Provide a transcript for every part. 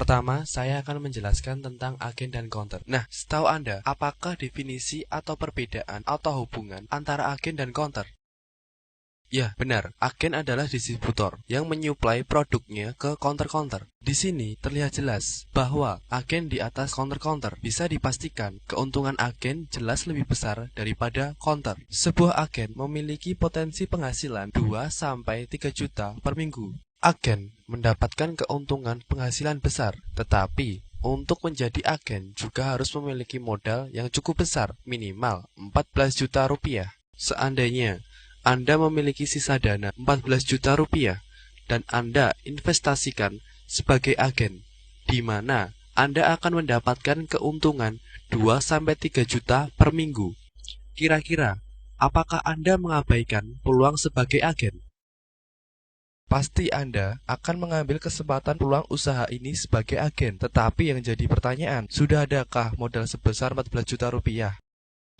Pertama, saya akan menjelaskan tentang agen dan counter. Nah, setahu Anda, apakah definisi atau perbedaan atau hubungan antara agen dan counter? Ya, benar. Agen adalah distributor yang menyuplai produknya ke counter-counter. Di sini terlihat jelas bahwa agen di atas counter-counter bisa dipastikan keuntungan agen jelas lebih besar daripada counter. Sebuah agen memiliki potensi penghasilan 2-3 juta per minggu. Agen mendapatkan keuntungan penghasilan besar, tetapi untuk menjadi agen juga harus memiliki modal yang cukup besar, minimal 14 juta rupiah. Seandainya Anda memiliki sisa dana 14 juta rupiah dan Anda investasikan sebagai agen, di mana Anda akan mendapatkan keuntungan 2-3 juta per minggu. Kira-kira, apakah Anda mengabaikan peluang sebagai agen? Pasti Anda akan mengambil kesempatan peluang usaha ini sebagai agen. Tetapi yang jadi pertanyaan, sudah adakah modal sebesar 14 juta rupiah?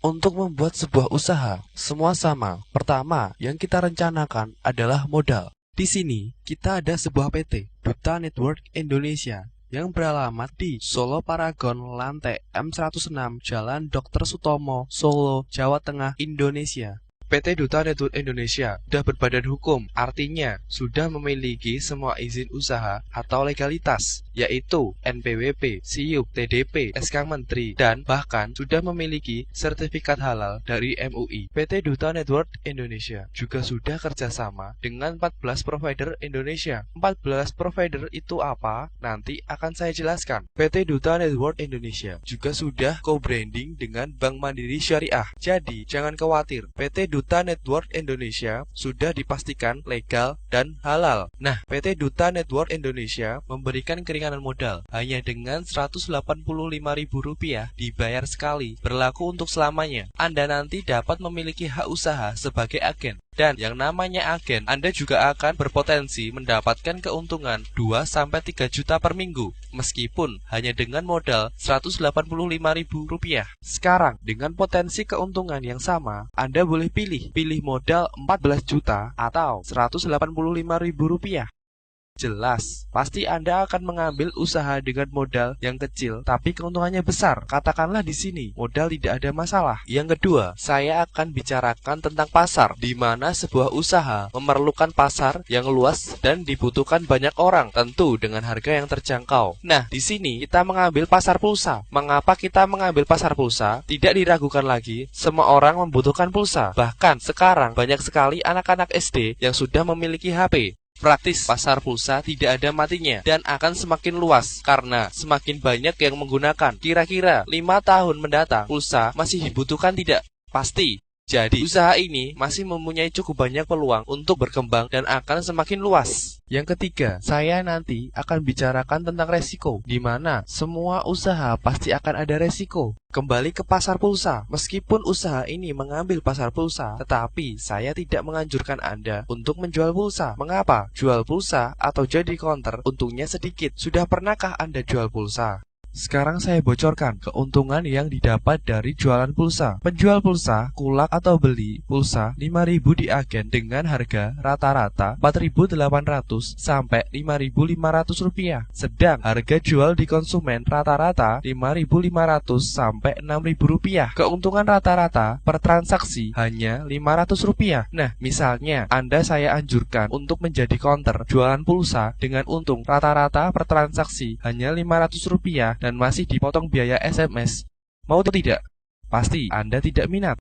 Untuk membuat sebuah usaha, semua sama. Pertama, yang kita rencanakan adalah modal. Di sini, kita ada sebuah PT, Duta Network Indonesia, yang beralamat di Solo Paragon, lantai M106, Jalan Dr. Sutomo, Solo, Jawa Tengah, Indonesia. PT Duta Network Indonesia sudah berbadan hukum, artinya sudah memiliki semua izin usaha atau legalitas, yaitu NPWP, SIUP, TDP, SK Menteri, dan bahkan sudah memiliki sertifikat halal dari MUI. PT Duta Network Indonesia juga sudah kerjasama dengan 14 provider Indonesia. 14 provider itu apa? Nanti akan saya jelaskan. PT Duta Network Indonesia juga sudah co-branding dengan Bank Mandiri Syariah. Jadi, jangan khawatir, PT Duta Network Indonesia sudah dipastikan legal dan halal. Nah, PT Duta Network Indonesia memberikan keringanan modal hanya dengan Rp185.000 dibayar sekali, berlaku untuk selamanya. Anda nanti dapat memiliki hak usaha sebagai agen. Dan yang namanya agen, Anda juga akan berpotensi mendapatkan keuntungan 2-3 juta per minggu, meskipun hanya dengan modal Rp185.000. Sekarang, dengan potensi keuntungan yang sama, Anda boleh pilih modal 14 juta atau Rp185.000. Jelas, pasti Anda akan mengambil usaha dengan modal yang kecil, tapi keuntungannya besar. Katakanlah di sini, modal tidak ada masalah. Yang kedua, saya akan bicarakan tentang pasar, di mana sebuah usaha memerlukan pasar yang luas dan dibutuhkan banyak orang, tentu dengan harga yang terjangkau. Nah, di sini kita mengambil pasar pulsa. Mengapa kita mengambil pasar pulsa? Tidak diragukan lagi, semua orang membutuhkan pulsa. Bahkan sekarang banyak sekali anak-anak SD yang sudah memiliki HP. Praktis, pasar pulsa tidak ada matinya dan akan semakin luas karena semakin banyak yang menggunakan. Kira-kira 5 tahun mendatang, pulsa masih dibutuhkan tidak? Pasti. Jadi, usaha ini masih mempunyai cukup banyak peluang untuk berkembang dan akan semakin luas. Yang ketiga, saya nanti akan bicarakan tentang resiko, di mana semua usaha pasti akan ada resiko. Kembali ke pasar pulsa, meskipun usaha ini mengambil pasar pulsa, tetapi saya tidak menganjurkan Anda untuk menjual pulsa. Mengapa? Jual pulsa atau jadi counter untungnya sedikit. Sudah pernahkah Anda jual pulsa? Sekarang saya bocorkan keuntungan yang didapat dari jualan pulsa. Penjual pulsa, kulak atau beli pulsa 5.000 di agen dengan harga rata-rata 4.800 sampai 5.500 rupiah. Sedang harga jual di konsumen rata-rata 5.500 sampai 6.000 rupiah. Keuntungan rata-rata per transaksi hanya 500 rupiah. Nah, misalnya Anda saya anjurkan untuk menjadi counter jualan pulsa dengan untung rata-rata per transaksi hanya 500 rupiah dan masih dipotong biaya SMS. Mau atau tidak? Pasti Anda tidak minat.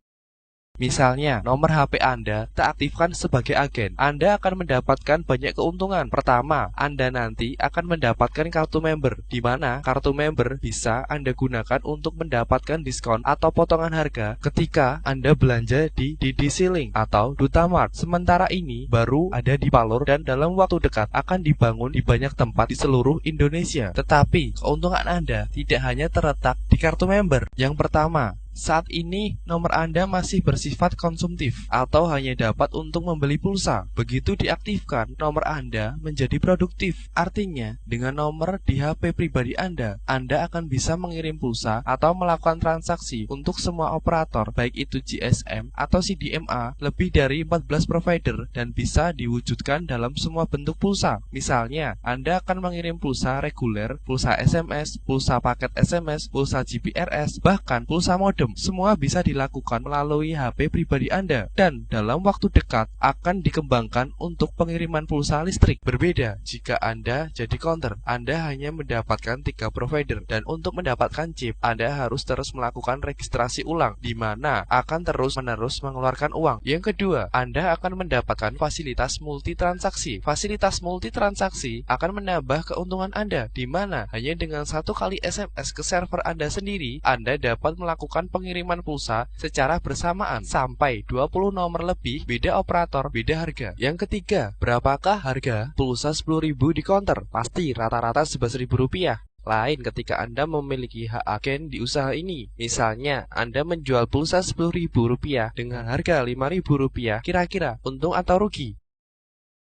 Misalnya, nomor HP Anda tak aktifkan sebagai agen. Anda akan mendapatkan banyak keuntungan. Pertama, Anda nanti akan mendapatkan kartu member, di mana kartu member bisa Anda gunakan untuk mendapatkan diskon atau potongan harga ketika Anda belanja di DD Link atau Duta Mart. Sementara ini baru ada di Palur dan dalam waktu dekat akan dibangun di banyak tempat di seluruh Indonesia. Tetapi, keuntungan Anda tidak hanya terletak di kartu member. Yang pertama, Saat ini, nomor Anda masih bersifat konsumtif atau hanya dapat untuk membeli pulsa. Begitu diaktifkan, nomor Anda menjadi produktif. Artinya, dengan nomor di HP pribadi Anda akan bisa mengirim pulsa atau melakukan transaksi untuk semua operator, baik itu GSM atau CDMA, lebih dari 14 provider dan bisa diwujudkan dalam semua bentuk pulsa. Misalnya, Anda akan mengirim pulsa reguler, pulsa SMS, pulsa paket SMS, pulsa GPRS, bahkan pulsa modem. Semua bisa dilakukan melalui HP pribadi Anda dan dalam waktu dekat akan dikembangkan untuk pengiriman pulsa listrik. Berbeda jika Anda jadi counter, Anda hanya mendapatkan 3 provider dan untuk mendapatkan chip Anda harus terus melakukan registrasi ulang di mana akan terus-menerus mengeluarkan uang. Yang kedua, Anda akan mendapatkan fasilitas multitransaksi. Fasilitas multitransaksi akan menambah keuntungan Anda di mana hanya dengan 1 kali SMS ke server Anda sendiri, Anda dapat melakukan pengiriman pulsa secara bersamaan sampai 20 nomor lebih, beda operator, beda harga. Yang ketiga, berapakah harga pulsa 10.000 di counter? Pasti rata-rata Rp11.000. Lain ketika Anda memiliki hak agen di usaha ini. Misalnya, Anda menjual pulsa Rp10.000 dengan harga Rp5.000, kira-kira untung atau rugi?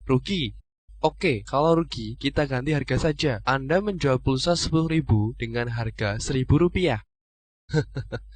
Rugi. Oke, kalau rugi, kita ganti harga saja. Anda menjual pulsa 10.000 dengan harga Rp1.000.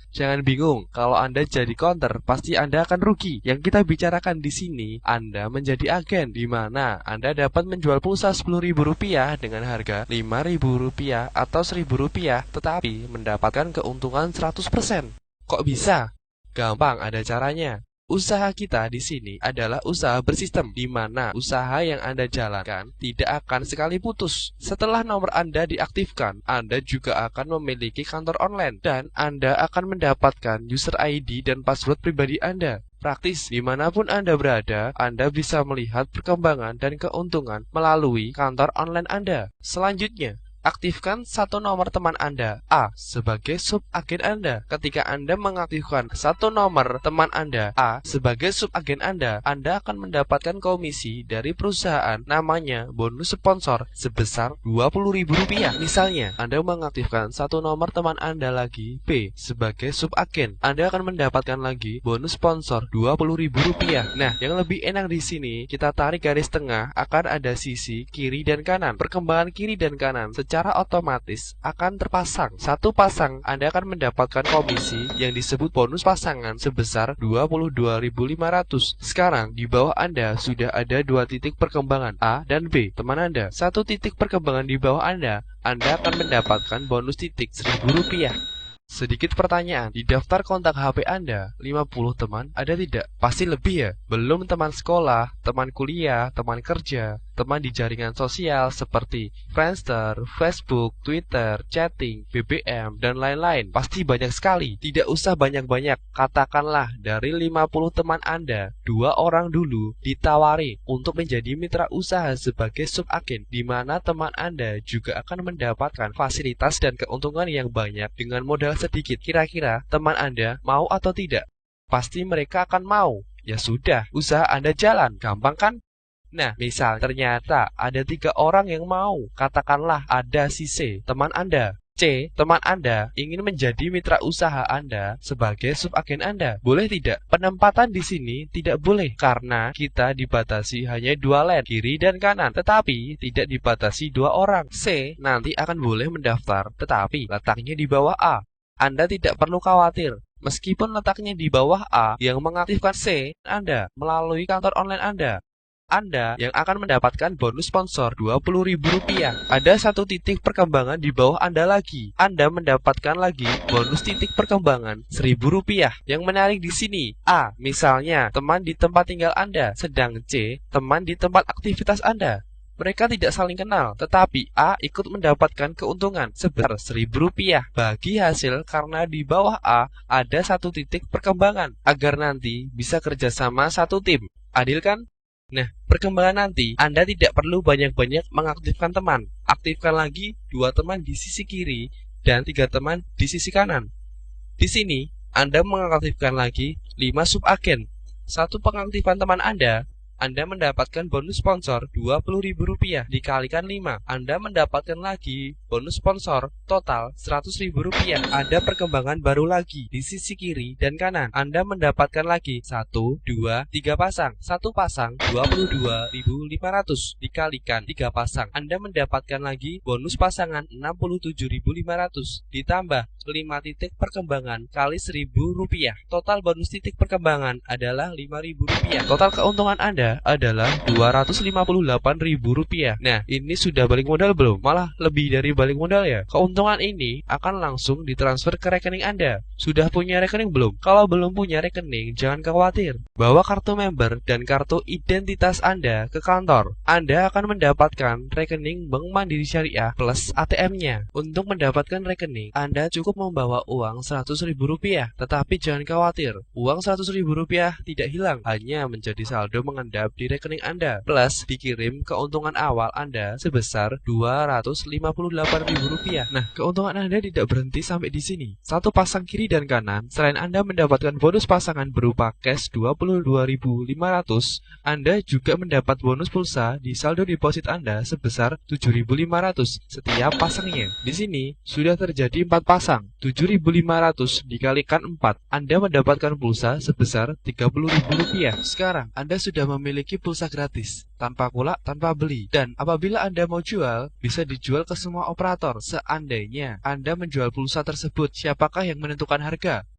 Jangan bingung, kalau Anda jadi counter, pasti Anda akan rugi. Yang kita bicarakan di sini, Anda menjadi agen, di mana Anda dapat menjual pulsa Rp10.000 dengan harga Rp5.000 atau Rp1.000, tetapi mendapatkan keuntungan 100%. Kok bisa? Gampang, ada caranya. Usaha kita di sini adalah usaha bersistem, di mana usaha yang Anda jalankan tidak akan sekali putus. Setelah nomor Anda diaktifkan, Anda juga akan memiliki kantor online dan Anda akan mendapatkan user ID dan password pribadi Anda. Praktis, dimanapun Anda berada, Anda bisa melihat perkembangan dan keuntungan melalui kantor online Anda. Selanjutnya, aktifkan 1 nomor teman Anda, A, sebagai subagen Anda. Ketika Anda mengaktifkan 1 nomor teman Anda, A, sebagai subagen Anda akan mendapatkan komisi dari perusahaan namanya bonus sponsor sebesar Rp20.000. Misalnya, Anda mengaktifkan 1 nomor teman Anda lagi, B, sebagai subagen. Anda akan mendapatkan lagi bonus sponsor Rp20.000. Nah, yang lebih enak di sini, kita tarik garis tengah, akan ada sisi kiri dan kanan. Perkembangan kiri dan kanan secara otomatis akan terpasang. 1 pasang Anda akan mendapatkan komisi yang disebut bonus pasangan sebesar Rp22.500. Sekarang di bawah Anda sudah ada 2 titik perkembangan, A dan B, teman Anda. 1 titik perkembangan di bawah Anda akan mendapatkan bonus titik Rp1.000. Sedikit pertanyaan, di daftar kontak HP Anda 50 teman ada tidak? Pasti lebih ya? Belum teman sekolah, teman kuliah, teman kerja, teman di jaringan sosial seperti Friendster, Facebook, Twitter, chatting, BBM, dan lain-lain. Pasti banyak sekali. Tidak usah banyak-banyak. Katakanlah dari 50 teman Anda, 2 orang dulu ditawari untuk menjadi mitra usaha sebagai subagen, di mana teman Anda juga akan mendapatkan fasilitas dan keuntungan yang banyak dengan modal sedikit. Kira-kira teman Anda mau atau tidak? Pasti mereka akan mau. Ya sudah, usaha Anda jalan. Gampang kan? Nah, misal ternyata ada 3 orang yang mau. Katakanlah ada si C, teman Anda. C, teman Anda ingin menjadi mitra usaha Anda sebagai subagen Anda. Boleh tidak? Penempatan di sini tidak boleh karena kita dibatasi hanya 2 lane, kiri dan kanan, tetapi tidak dibatasi 2 orang. C nanti akan boleh mendaftar, tetapi letaknya di bawah A. Anda tidak perlu khawatir. Meskipun letaknya di bawah A, yang mengaktifkan C Anda melalui kantor online Anda yang akan mendapatkan bonus sponsor Rp20.000. Ada 1 titik perkembangan di bawah Anda lagi. Anda mendapatkan lagi bonus titik perkembangan Rp1.000. Yang menarik di sini, A, misalnya teman di tempat tinggal Anda, sedang C, teman di tempat aktivitas Anda. Mereka tidak saling kenal, tetapi A ikut mendapatkan keuntungan sebesar Rp1.000 bagi hasil karena di bawah A ada 1 titik perkembangan agar nanti bisa kerjasama 1 tim. Adil kan? Nah, perkembangan nanti Anda tidak perlu banyak-banyak mengaktifkan teman. Aktifkan lagi 2 teman di sisi kiri dan 3 teman di sisi kanan. Di sini Anda mengaktifkan lagi 5 subagen. 1 pengaktifan teman Anda Anda mendapatkan bonus sponsor Rp20.000 dikalikan 5. Anda mendapatkan lagi bonus sponsor total Rp100.000. Ada perkembangan baru lagi di sisi kiri dan kanan. Anda mendapatkan lagi 1, 2, 3 pasang. Satu pasang Rp22.500 dikalikan 3 pasang. Anda mendapatkan lagi bonus pasangan Rp67.500 ditambah 5 titik perkembangan kali Rp1.000. Total bonus titik perkembangan adalah Rp5.000. Total keuntungan Anda adalah Rp258.000. Nah, ini sudah balik modal belum? Malah lebih dari balik modal ya. Keuntungan ini akan langsung ditransfer ke rekening Anda. Sudah punya rekening belum? Kalau belum punya rekening, jangan khawatir. Bawa kartu member dan kartu identitas Anda ke kantor. Anda akan mendapatkan rekening Bank Mandiri Syariah plus ATM-nya. Untuk mendapatkan rekening, Anda cukup membawa uang Rp100.000. Tetapi jangan khawatir, uang Rp100.000 tidak hilang, hanya menjadi saldo mengendap di rekening Anda, plus dikirim keuntungan awal Anda sebesar Rp258.000. Nah, keuntungan Anda tidak berhenti sampai di sini. Satu pasang kiri dan kanan, selain Anda mendapatkan bonus pasangan berupa cash Rp22.500, Anda juga mendapat bonus pulsa di saldo deposit Anda sebesar Rp7.500 setiap pasangnya. Di sini sudah terjadi 4 pasang, Rp7.500 dikalikan 4, Anda mendapatkan pulsa sebesar Rp30.000. Sekarang Anda sudah memiliki pulsa gratis, tanpa beli. Dan apabila Anda mau jual, bisa dijual ke semua operator. Seandainya Anda menjual pulsa tersebut, siapakah yang menentukan harga?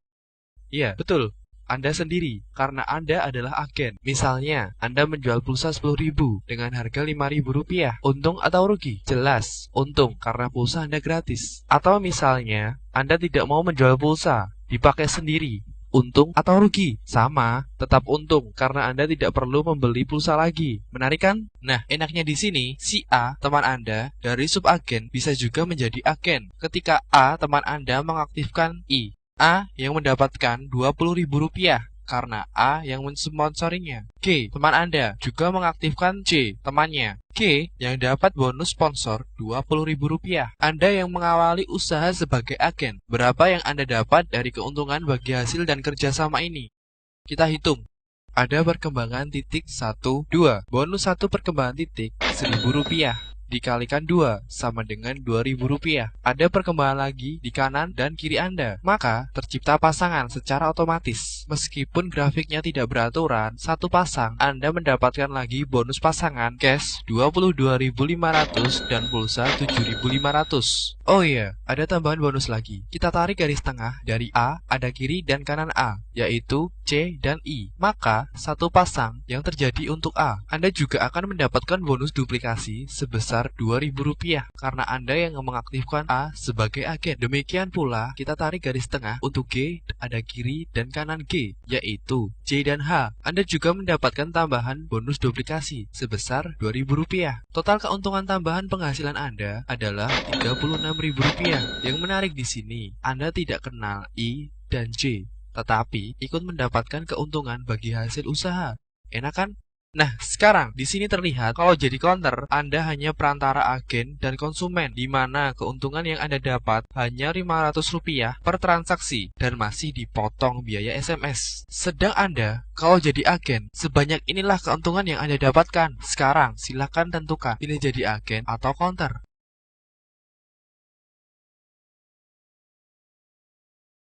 Iya, betul. Anda sendiri, karena Anda adalah agen. Misalnya, Anda menjual pulsa Rp10.000 dengan harga Rp5.000. Untung atau rugi? Jelas, untung karena pulsa Anda gratis. Atau misalnya, Anda tidak mau menjual pulsa, dipakai sendiri. Untung atau rugi? Sama, tetap untung karena Anda tidak perlu membeli pulsa lagi. Menarik kan? Nah, enaknya di sini, si A, teman Anda, dari subagen bisa juga menjadi agen. Ketika A, teman Anda, mengaktifkan I, A yang mendapatkan Rp20.000 karena A yang mensponsorinya. G, teman Anda, juga mengaktifkan C, temannya. G yang dapat bonus sponsor Rp20.000. Anda yang mengawali usaha sebagai agen, berapa yang Anda dapat dari keuntungan bagi hasil dan kerjasama ini? Kita hitung. Ada perkembangan titik 1, 2. Bonus 1 perkembangan titik Rp1.000 dikalikan 2 sama dengan Rp2.000. Ada perkembangan lagi di kanan dan kiri Anda. Maka tercipta pasangan secara otomatis. Meskipun grafiknya tidak beraturan, satu pasang Anda mendapatkan lagi bonus pasangan cash Rp22.500 dan pulsa Rp7.500. Oh iya, ada tambahan bonus lagi. Kita tarik garis tengah dari A, ada kiri dan kanan A, yaitu C dan I. Maka satu pasang yang terjadi untuk A, Anda juga akan mendapatkan bonus duplikasi sebesar Rp2.000 karena Anda yang mengaktifkan A sebagai agen. Demikian pula kita tarik garis tengah untuk G, ada kiri dan kanan G, yaitu C dan H. Anda juga mendapatkan tambahan bonus duplikasi sebesar Rp2.000. Total keuntungan tambahan penghasilan Anda adalah Rp36.000. Yang menarik di sini, Anda tidak kenal I dan J, tetapi ikut mendapatkan keuntungan bagi hasil usaha. Enak kan? Nah, sekarang di sini terlihat kalau jadi counter, Anda hanya perantara agen dan konsumen, di mana keuntungan yang Anda dapat hanya Rp500 per transaksi dan masih dipotong biaya SMS. Sedang Anda, kalau jadi agen, sebanyak inilah keuntungan yang Anda dapatkan. Sekarang, silakan tentukan pilih jadi agen atau counter.